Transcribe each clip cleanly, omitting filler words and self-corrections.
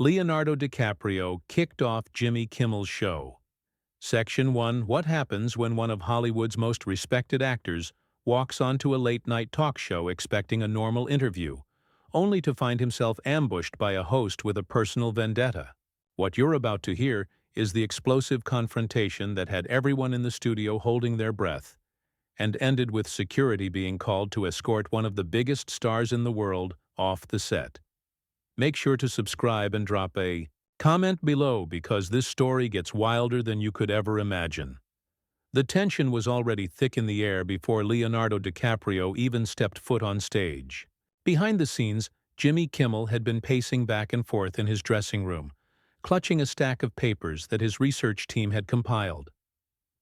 Leonardo DiCaprio kicked off Jimmy Kimmel's show. Section 1: What happens when one of Hollywood's most respected actors walks onto a late-night talk show expecting a normal interview, only to find himself ambushed by a host with a personal vendetta? What you're about to hear is the explosive confrontation that had everyone in the studio holding their breath, and ended with security being called to escort one of the biggest stars in the world off the set. Make sure to subscribe and drop a comment below because this story gets wilder than you could ever imagine. The tension was already thick in the air before Leonardo DiCaprio even stepped foot on stage. Behind the scenes, Jimmy Kimmel had been pacing back and forth in his dressing room, clutching a stack of papers that his research team had compiled.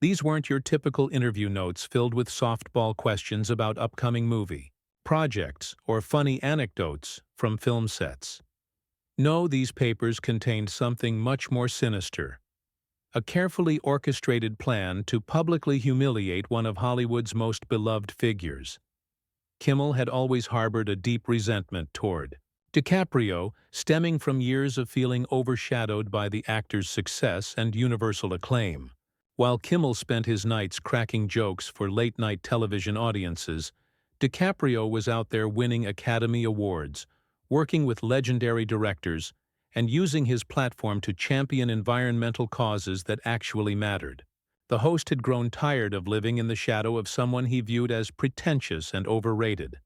These weren't your typical interview notes filled with softball questions about upcoming movie projects or funny anecdotes from film sets. No, these papers contained something much more sinister. A carefully orchestrated plan to publicly humiliate one of Hollywood's most beloved figures. Kimmel had always harbored a deep resentment toward DiCaprio, stemming from years of feeling overshadowed by the actor's success and universal acclaim. While Kimmel spent his nights cracking jokes for late-night television audiences, DiCaprio was out there winning Academy Awards, working with legendary directors, and using his platform to champion environmental causes that actually mattered. The host had grown tired of living in the shadow of someone he viewed as pretentious and overrated.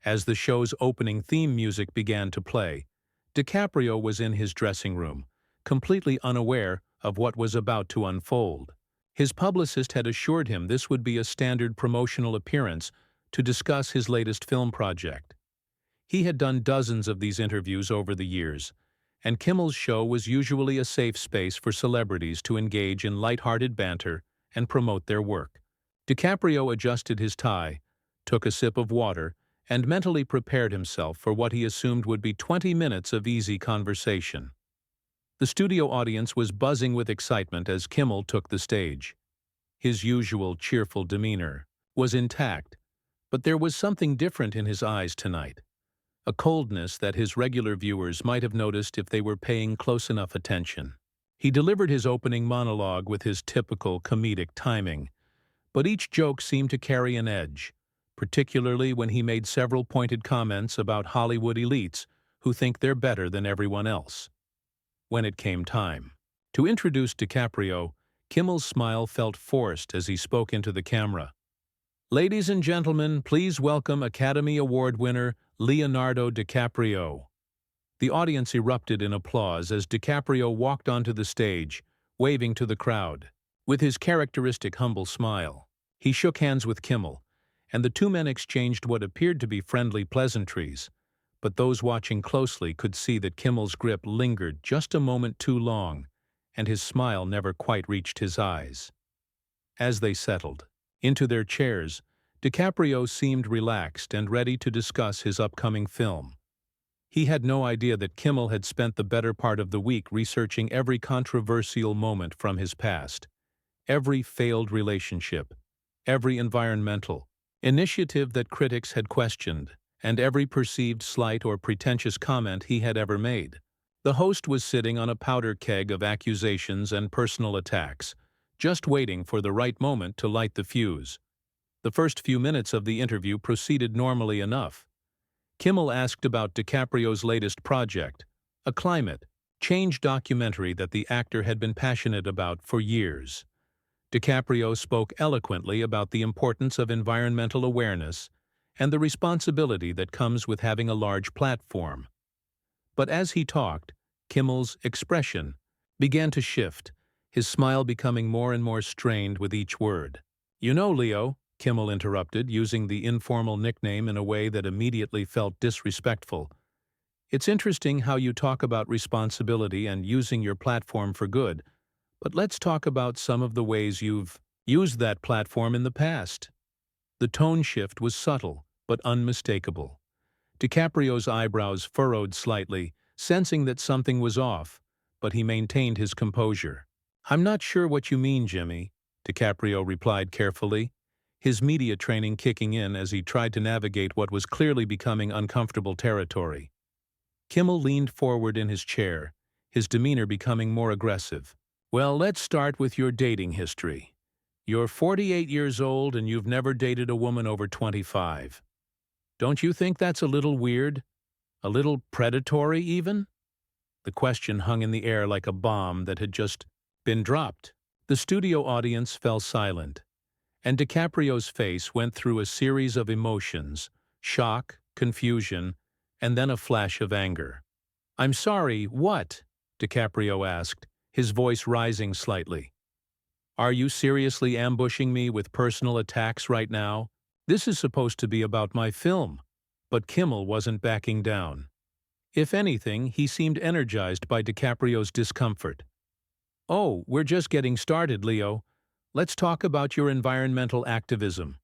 As the show's opening theme music began to play, DiCaprio was in his dressing room, completely unaware of what was about to unfold. His publicist had assured him this would be a standard promotional appearance to discuss his latest film project. He had done dozens of these interviews over the years, and Kimmel's show was usually a safe space for celebrities to engage in lighthearted banter and promote their work. DiCaprio adjusted his tie, took a sip of water, and mentally prepared himself for what he assumed would be 20 minutes of easy conversation. The studio audience was buzzing with excitement as Kimmel took the stage. His usual cheerful demeanor was intact, but there was something different in his eyes tonight. A coldness that his regular viewers might have noticed if they were paying close enough attention. He delivered his opening monologue with his typical comedic timing, but each joke seemed to carry an edge, particularly when he made several pointed comments about Hollywood elites who think they're better than everyone else. When it came time to introduce DiCaprio, Kimmel's smile felt forced as he spoke into the camera. "Ladies and gentlemen, please welcome Academy Award winner Leonardo DiCaprio." The audience erupted in applause as DiCaprio walked onto the stage, waving to the crowd. With his characteristic humble smile, he shook hands with Kimmel, and the two men exchanged what appeared to be friendly pleasantries, but those watching closely could see that Kimmel's grip lingered just a moment too long, and his smile never quite reached his eyes. As they settled into their chairs, DiCaprio seemed relaxed and ready to discuss his upcoming film. He had no idea that Kimmel had spent the better part of the week researching every controversial moment from his past, every failed relationship, every environmental initiative that critics had questioned, and every perceived slight or pretentious comment he had ever made. The host was sitting on a powder keg of accusations and personal attacks, just waiting for the right moment to light the fuse. The first few minutes of the interview proceeded normally enough. Kimmel asked about DiCaprio's latest project, a climate change documentary that the actor had been passionate about for years. DiCaprio spoke eloquently about the importance of environmental awareness and the responsibility that comes with having a large platform. But as he talked, Kimmel's expression began to shift, his smile becoming more and more strained with each word. "You know, Leo," Kimmel interrupted, using the informal nickname in a way that immediately felt disrespectful, "it's interesting how you talk about responsibility and using your platform for good, but let's talk about some of the ways you've used that platform in the past." The tone shift was subtle, but unmistakable. DiCaprio's eyebrows furrowed slightly, sensing that something was off, but he maintained his composure. "I'm not sure what you mean, Jimmy," DiCaprio replied carefully, his media training kicking in as he tried to navigate what was clearly becoming uncomfortable territory. Kimmel leaned forward in his chair, his demeanor becoming more aggressive. Well, let's start with your dating history. You're 48 years old and you've never dated a woman over 25. Don't you think that's a little weird? A little predatory, even? The question hung in the air like a bomb that had just been dropped. The studio audience fell silent, and DiCaprio's face went through a series of emotions: shock, confusion, and then a flash of anger. "I'm sorry, what?" DiCaprio asked, his voice rising slightly. "Are you seriously ambushing me with personal attacks right now? This is supposed to be about my film." But Kimmel wasn't backing down. If anything, he seemed energized by DiCaprio's discomfort. "Oh, we're just getting started, Leo. Let's talk about your environmental activism.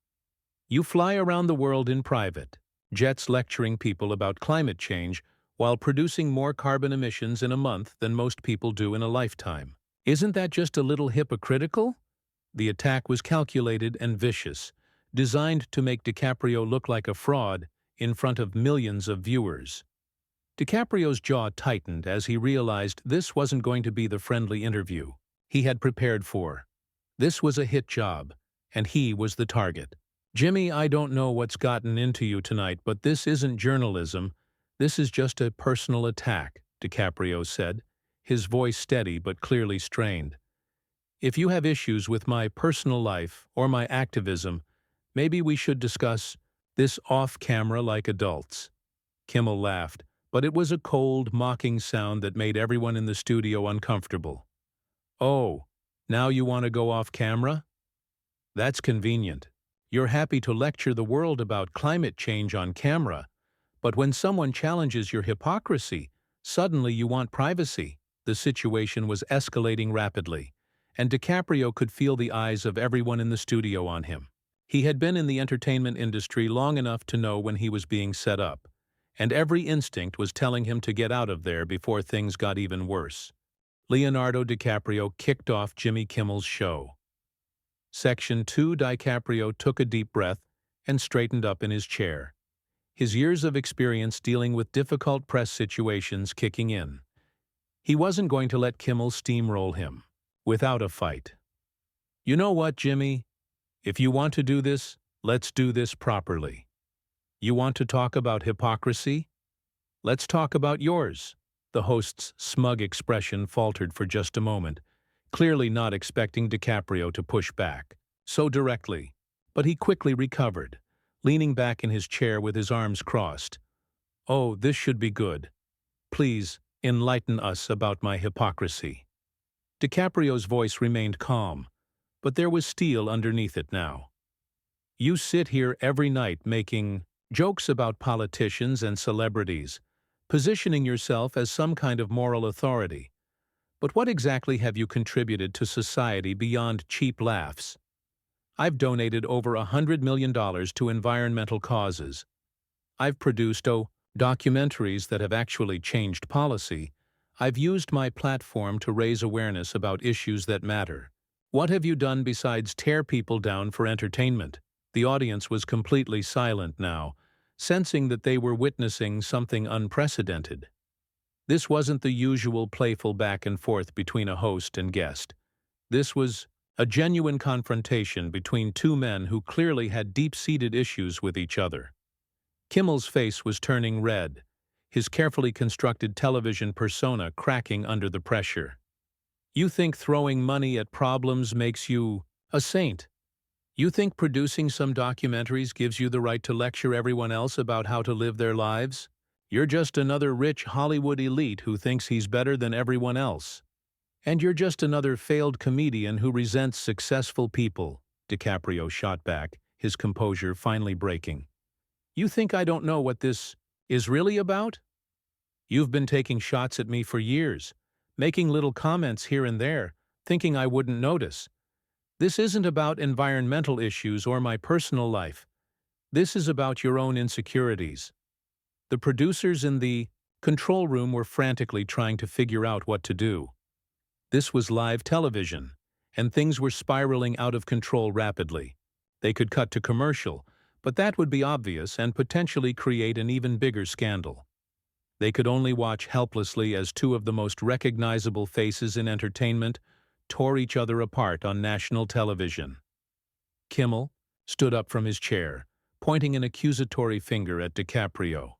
You fly around the world in private, jets lecturing people about climate change while producing more carbon emissions in a month than most people do in a lifetime. Isn't that just a little hypocritical?" The attack was calculated and vicious, designed to make DiCaprio look like a fraud in front of millions of viewers. DiCaprio's jaw tightened as he realized this wasn't going to be the friendly interview he had prepared for. This was a hit job, and he was the target. "Jimmy, I don't know what's gotten into you tonight, but this isn't journalism. This is just a personal attack," DiCaprio said, his voice steady but clearly strained. "If you have issues with my personal life or my activism, maybe we should discuss this off-camera like adults." Kimmel laughed, but it was a cold, mocking sound that made everyone in the studio uncomfortable. "Oh, now you want to go off camera? That's convenient. You're happy to lecture the world about climate change on camera, but when someone challenges your hypocrisy, suddenly you want privacy." The situation was escalating rapidly, and DiCaprio could feel the eyes of everyone in the studio on him. He had been in the entertainment industry long enough to know when he was being set up, and every instinct was telling him to get out of there before things got even worse. Leonardo DiCaprio kicked off Jimmy Kimmel's show. Section 2. DiCaprio took a deep breath and straightened up in his chair, his years of experience dealing with difficult press situations kicking in. He wasn't going to let Kimmel steamroll him without a fight. "You know what, Jimmy? If you want to do this, let's do this properly. You want to talk about hypocrisy? Let's talk about yours." The host's smug expression faltered for just a moment, clearly not expecting DiCaprio to push back so directly. But he quickly recovered, leaning back in his chair with his arms crossed. "Oh, this should be good. Please, enlighten us about my hypocrisy." DiCaprio's voice remained calm, but there was steel underneath it now. "You sit here every night making jokes about politicians and celebrities, positioning yourself as some kind of moral authority. But what exactly have you contributed to society beyond cheap laughs?" "I've donated over $100 million to environmental causes. I've produced documentaries that have actually changed policy. I've used my platform to raise awareness about issues that matter. What have you done besides tear people down for entertainment?" The audience was completely silent now, sensing that they were witnessing something unprecedented. This wasn't the usual playful back and forth between a host and guest. This was a genuine confrontation between two men who clearly had deep-seated issues with each other. Kimmel's face was turning red, his carefully constructed television persona cracking under the pressure. "You think throwing money at problems makes you a saint? You think producing some documentaries gives you the right to lecture everyone else about how to live their lives? You're just another rich Hollywood elite who thinks he's better than everyone else. And you're just another failed comedian who resents successful people," DiCaprio shot back, his composure finally breaking. "You think I don't know what this is really about? You've been taking shots at me for years, making little comments here and there, thinking I wouldn't notice. This isn't about environmental issues or my personal life. This is about your own insecurities." The producers in the control room were frantically trying to figure out what to do. This was live television, and things were spiraling out of control rapidly. They could cut to commercial, but that would be obvious and potentially create an even bigger scandal. They could only watch helplessly as two of the most recognizable faces in entertainment tore each other apart on national television. Kimmel stood up from his chair, pointing an accusatory finger at DiCaprio.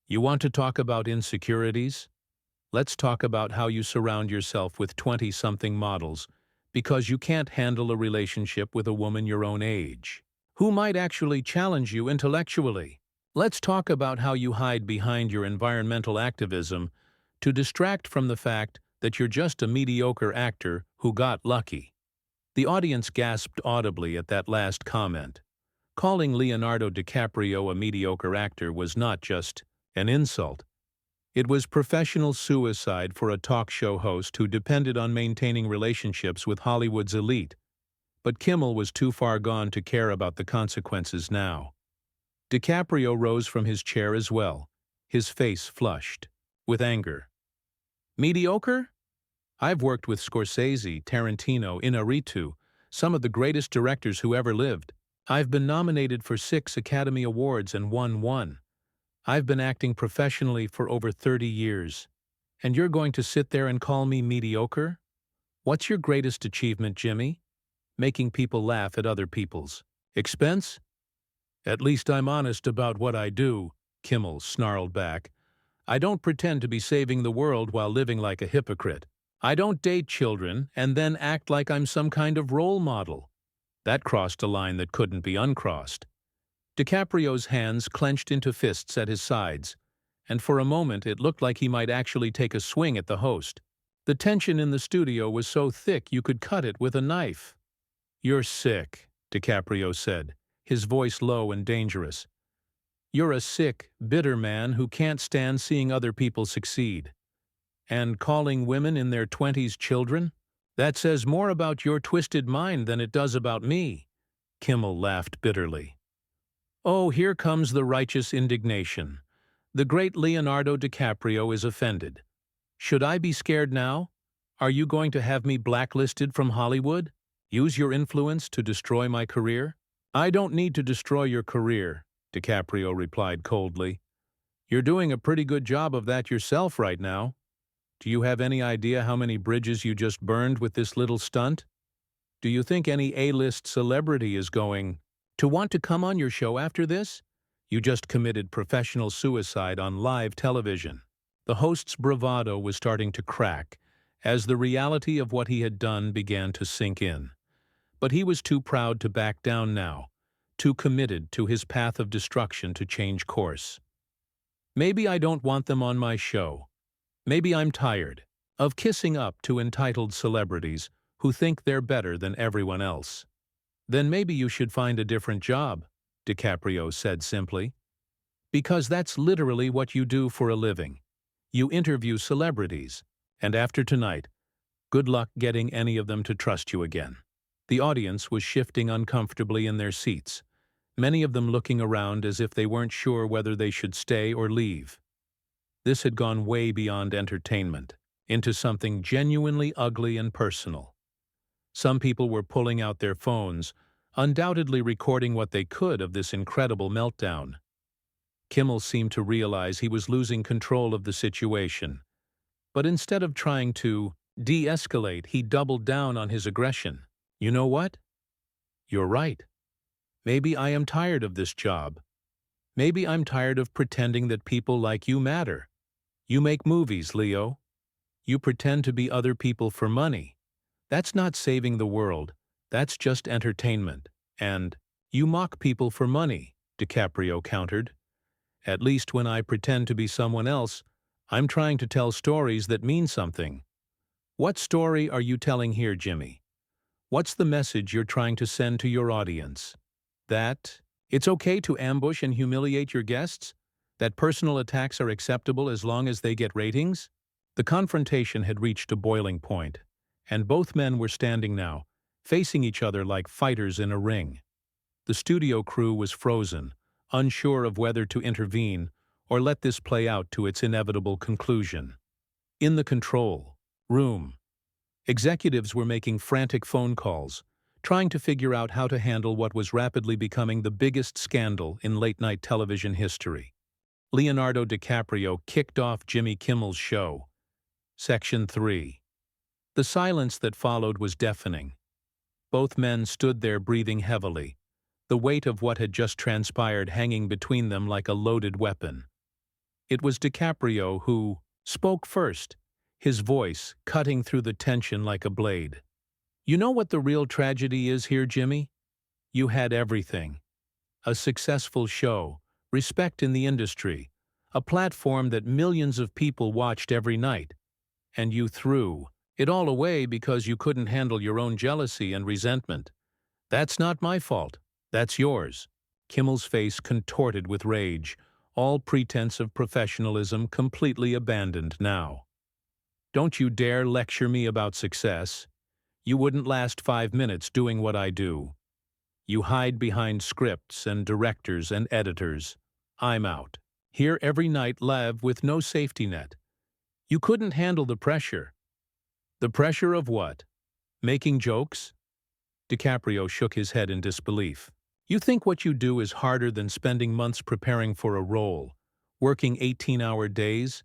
"You want to talk about insecurities? Let's talk about how you surround yourself with 20-something models because you can't handle a relationship with a woman your own age, who might actually challenge you intellectually. Let's talk about how you hide behind your environmental activism to distract from the fact that you're just a mediocre actor who got lucky." The audience gasped audibly at that last comment. Calling Leonardo DiCaprio a mediocre actor was not just an insult. It was professional suicide for a talk show host who depended on maintaining relationships with Hollywood's elite. But Kimmel was too far gone to care about the consequences now. DiCaprio rose from his chair as well, his face flushed with anger. "Mediocre? I've worked with Scorsese, Tarantino, Inarritu, some of the greatest directors who ever lived. I've been nominated for 6 Academy Awards and won 1. I've been acting professionally for over 30 years. And you're going to sit there and call me mediocre? What's your greatest achievement, Jimmy? Making people laugh at other people's expense?" "At least I'm honest about what I do," Kimmel snarled back. "I don't pretend to be saving the world while living like a hypocrite. I don't date children and then act like I'm some kind of role model." That crossed a line that couldn't be uncrossed. DiCaprio's hands clenched into fists at his sides, and for a moment it looked like he might actually take a swing at the host. The tension in the studio was so thick you could cut it with a knife. "You're sick," DiCaprio said, his voice low and dangerous. "You're a sick, bitter man who can't stand seeing other people succeed. And calling women in their 20s children? That says more about your twisted mind than it does about me." Kimmel laughed bitterly. "Oh, here comes the righteous indignation. The great Leonardo DiCaprio is offended. Should I be scared now? Are you going to have me blacklisted from Hollywood? Use your influence to destroy my career?" "I don't need to destroy your career," DiCaprio replied coldly. "You're doing a pretty good job of that yourself right now. Do you have any idea how many bridges you just burned with this little stunt? Do you think any A-list celebrity is going to want to come on your show after this? You just committed professional suicide on live television." The host's bravado was starting to crack as the reality of what he had done began to sink in. But he was too proud to back down now, too committed to his path of destruction to change course. "Maybe I don't want them on my show. Maybe I'm tired of kissing up to entitled celebrities who think they're better than everyone else." "Then maybe you should find a different job," DiCaprio said simply. "Because that's literally what you do for a living. You interview celebrities, and after tonight, good luck getting any of them to trust you again." The audience was shifting uncomfortably in their seats, many of them looking around as if they weren't sure whether they should stay or leave. This had gone way beyond entertainment, into something genuinely ugly and personal. Some people were pulling out their phones, undoubtedly recording what they could of this incredible meltdown. Kimmel seemed to realize he was losing control of the situation. But instead of trying to de-escalate, he doubled down on his aggression. "You know what? You're right. Maybe I am tired of this job. Maybe I'm tired of pretending that people like you matter. You make movies, Leo. You pretend to be other people for money. That's not saving the world. That's just entertainment. And you mock people for money," DiCaprio countered. "At least when I pretend to be someone else, I'm trying to tell stories that mean something." "What story are you telling here, Jimmy? What's the message you're trying to send to your audience? That it's okay to ambush and humiliate your guests? That personal attacks are acceptable as long as they get ratings?" The confrontation had reached a boiling point, and both men were standing now, facing each other like fighters in a ring. The studio crew was frozen, unsure of whether to intervene or let this play out to its inevitable conclusion. In the control room, executives were making frantic phone calls, trying to figure out how to handle what was rapidly becoming the biggest scandal in late-night television history. Leonardo DiCaprio kicked off Jimmy Kimmel's show. Section 3. The silence that followed was deafening. Both men stood there breathing heavily, the weight of what had just transpired hanging between them like a loaded weapon. It was DiCaprio who spoke first, his voice cutting through the tension like a blade. "You know what the real tragedy is here, Jimmy? You had everything. A successful show, respect in the industry, a platform that millions of people watched every night. And you threw it all away because you couldn't handle your own jealousy and resentment. That's not my fault. That's yours." Kimmel's face contorted with rage, all pretense of professionalism completely abandoned now. "Don't you dare lecture me about success. You wouldn't last 5 minutes doing what I do. You hide behind scripts and directors and editors. I'm out. Here every night live with no safety net. You couldn't handle the pressure." "The pressure of what? Making jokes?" DiCaprio shook his head in disbelief. "You think what you do is harder than spending months preparing for a role, working 18-hour days,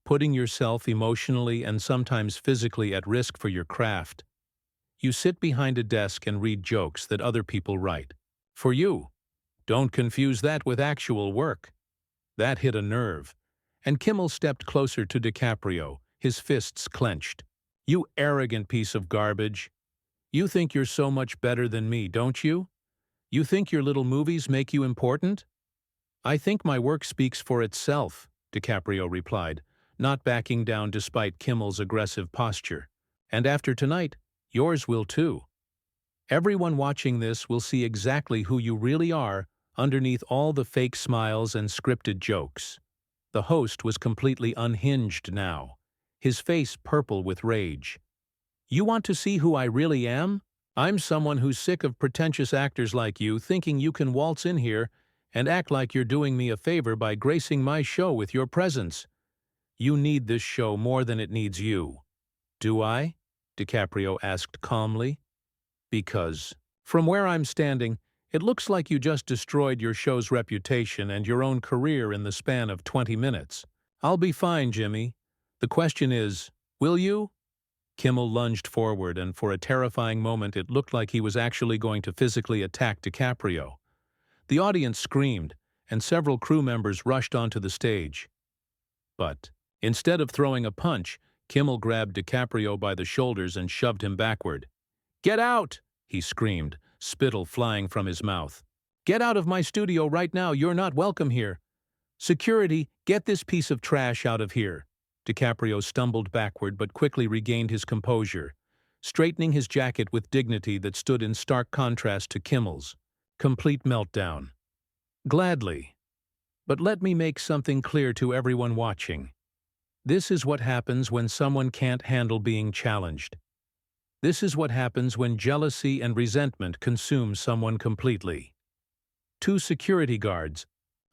putting yourself emotionally and sometimes physically at risk for your craft. You sit behind a desk and read jokes that other people write. For you. Don't confuse that with actual work." That hit a nerve, and Kimmel stepped closer to DiCaprio, his fists clenched. "You arrogant piece of garbage. You think you're so much better than me, don't you? You think your little movies make you important?" "I think my work speaks for itself," DiCaprio replied, not backing down despite Kimmel's aggressive posture. "And after tonight, yours will too. Everyone watching this will see exactly who you really are underneath all the fake smiles and scripted jokes." The host was completely unhinged now, his face purple with rage. "You want to see who I really am? I'm someone who's sick of pretentious actors like you thinking you can waltz in here and act like you're doing me a favor by gracing my show with your presence. You need this show more than it needs you." "Do I?" DiCaprio asked calmly. "Because, from where I'm standing, it looks like you just destroyed your show's reputation and your own career in the span of 20 minutes. I'll be fine, Jimmy. The question is, will you?" Kimmel lunged forward, and for a terrifying moment it looked like he was actually going to physically attack DiCaprio. The audience screamed, and several crew members rushed onto the stage. But, instead of throwing a punch, Kimmel grabbed DiCaprio by the shoulders and shoved him backward. "Get out!" he screamed, spittle flying from his mouth. "Get out of my studio right now, you're not welcome here. Security, get this piece of trash out of here." DiCaprio stumbled backward but quickly regained his composure, straightening his jacket with dignity that stood in stark contrast to Kimmel's. Complete meltdown. "Gladly. But let me make something clear to everyone watching. This is what happens when someone can't handle being challenged. This is what happens when jealousy and resentment consume someone completely." 2 security guards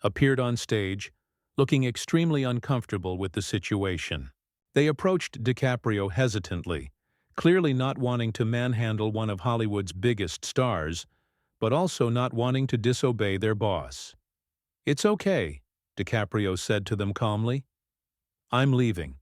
appeared on stage, looking extremely uncomfortable with the situation. They approached DiCaprio hesitantly, clearly not wanting to manhandle one of Hollywood's biggest stars, but also not wanting to disobey their boss. "It's okay," DiCaprio said to them calmly. "I'm leaving,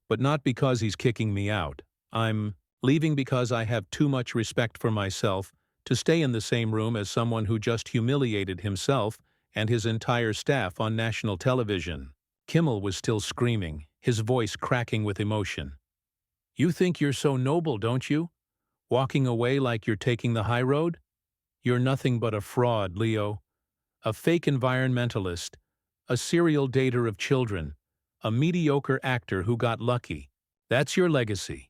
but not because he's kicking me out. I'm leaving because I have too much respect for myself to stay in the same room as someone who just humiliated himself and his entire staff on national television." Kimmel was still screaming, his voice cracking with emotion. "You think you're so noble, don't you? Walking away like you're taking the high road? You're nothing but a fraud, Leo. A fake environmentalist, a serial dater of children, a mediocre actor who got lucky. That's your legacy."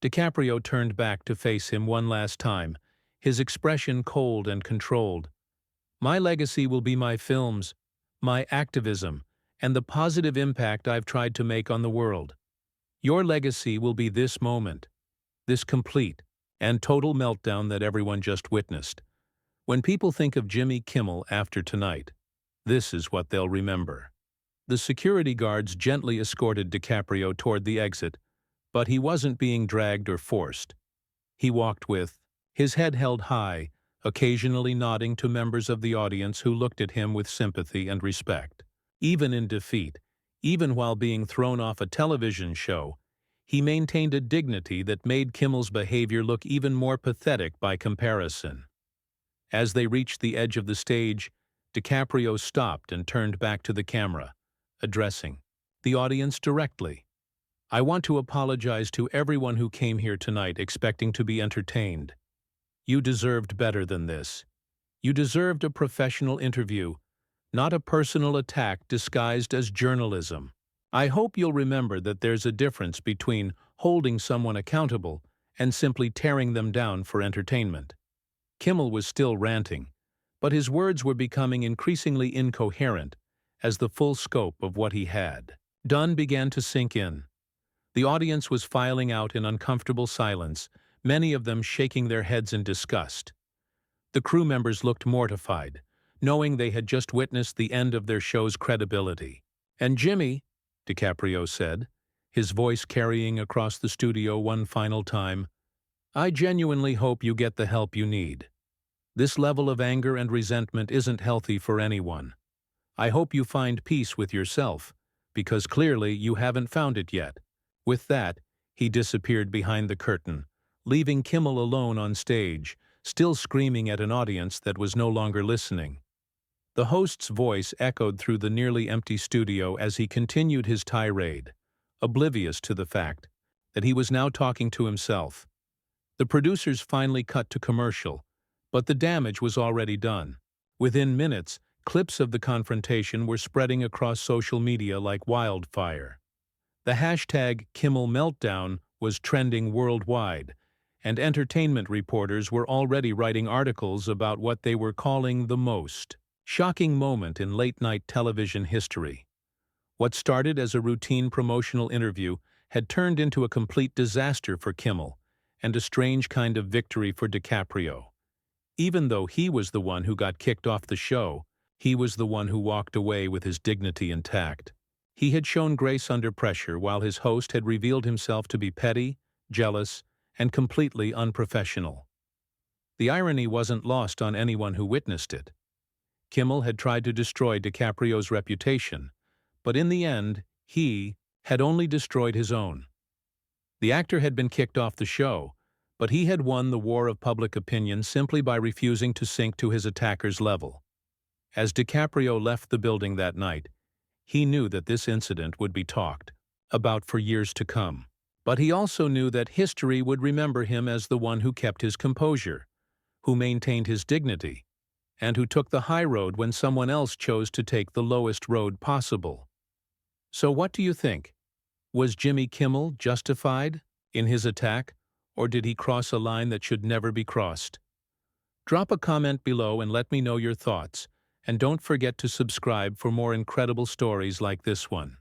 DiCaprio turned back to face him one last time, his expression cold and controlled. "My legacy will be my films, my activism, and the positive impact I've tried to make on the world. Your legacy will be this moment, this complete and total meltdown that everyone just witnessed. When people think of Jimmy Kimmel after tonight, this is what they'll remember." The security guards gently escorted DiCaprio toward the exit, but he wasn't being dragged or forced. He walked with his head held high, occasionally nodding to members of the audience who looked at him with sympathy and respect. Even in defeat, even while being thrown off a television show, he maintained a dignity that made Kimmel's behavior look even more pathetic by comparison. As they reached the edge of the stage, DiCaprio stopped and turned back to the camera, addressing the audience directly. "I want to apologize to everyone who came here tonight expecting to be entertained. You deserved better than this. You deserved a professional interview, not a personal attack disguised as journalism. I hope you'll remember that there's a difference between holding someone accountable and simply tearing them down for entertainment." Kimmel was still ranting, but his words were becoming increasingly incoherent as the full scope of what he had done began to sink in. The audience was filing out in uncomfortable silence, many of them shaking their heads in disgust. The crew members looked mortified, knowing they had just witnessed the end of their show's credibility. "And Jimmy," DiCaprio said, his voice carrying across the studio one final time, "I genuinely hope you get the help you need. This level of anger and resentment isn't healthy for anyone. I hope you find peace with yourself, because clearly you haven't found it yet." With that, he disappeared behind the curtain, leaving Kimmel alone on stage, still screaming at an audience that was no longer listening. The host's voice echoed through the nearly empty studio as he continued his tirade, oblivious to the fact that he was now talking to himself. The producers finally cut to commercial, but the damage was already done. Within minutes, clips of the confrontation were spreading across social media like wildfire. The hashtag Kimmel Meltdown was trending worldwide, and entertainment reporters were already writing articles about what they were calling the most shocking moment in late-night television history. What started as a routine promotional interview had turned into a complete disaster for Kimmel, and a strange kind of victory for DiCaprio. Even though he was the one who got kicked off the show, he was the one who walked away with his dignity intact. He had shown grace under pressure while his host had revealed himself to be petty, jealous, and completely unprofessional. The irony wasn't lost on anyone who witnessed it. Kimmel had tried to destroy DiCaprio's reputation, but in the end, he had only destroyed his own. The actor had been kicked off the show, but he had won the war of public opinion simply by refusing to sink to his attacker's level. As DiCaprio left the building that night, he knew that this incident would be talked about for years to come. But he also knew that history would remember him as the one who kept his composure, who maintained his dignity, and who took the high road when someone else chose to take the lowest road possible. So what do you think? Was Jimmy Kimmel justified in his attack, or did he cross a line that should never be crossed? Drop a comment below and let me know your thoughts, and don't forget to subscribe for more incredible stories like this one.